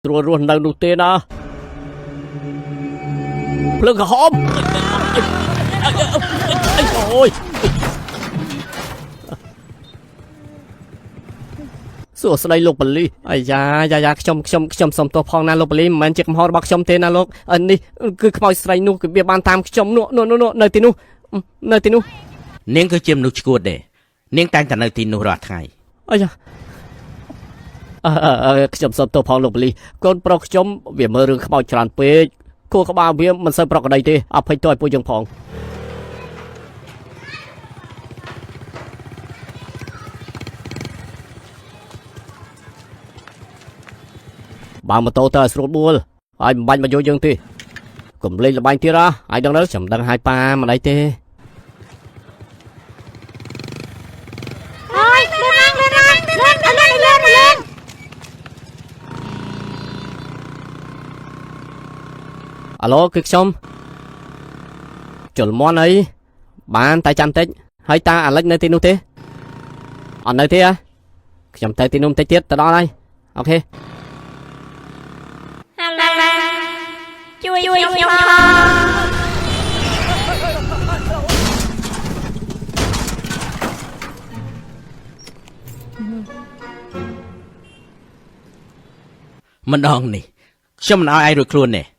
ត្រួតរស់នៅនោះទេណាភ្លើងក្រហមអូយសួស្ដីលោកប៉ូលីសអាយ៉ាខ្ញុំសុំទោសផងណាលោកប៉ូលីសមិនមែនជាកំហុសរបស់ខ្ញុំទេណាលោកនេះគឺខ្មោចស្រីនោះគឺវាបានតាមខ្ញុំនោះនៅទីនោះនាងគឺជាមនុស្សឈួតដែរនាងតែងតែនៅទីនោះរាល់ថ្ងៃអាយ៉ាខ្ញុំសុំទោសផងលោកប៉ូលីសកូនប្រុសខ្ញុំវាមើលរឿងខ្មោចច្រើនពេកគួរក្បាលវាមិនសូវប្រក្រតីទេអភ័យទោសឲ្យពួកយើងផងបើម៉ូតូទៅឲ្យស្រួលបួលហើយមិនបាញ់មកយកយើងទេកុំលេងល្បែងទៀតហ៎ហើយដឹងដល់ខ្ញុំដឹងឲ្យប៉ាមិនអីទេហើយលឿនអាឡូគឺខ្ញុំជលមន់អីបានតែចាំតិចហើយតាអាលិចនៅទីនោះទេអត់នៅទេខ្ញុំទៅទីនោះបន្តិចទៀតទៅដល់ហើយអូខេជួយខ្ញុំម្ដងនេះខ្ញុំមិនឲ្យឯងរួចខ្លួនទេ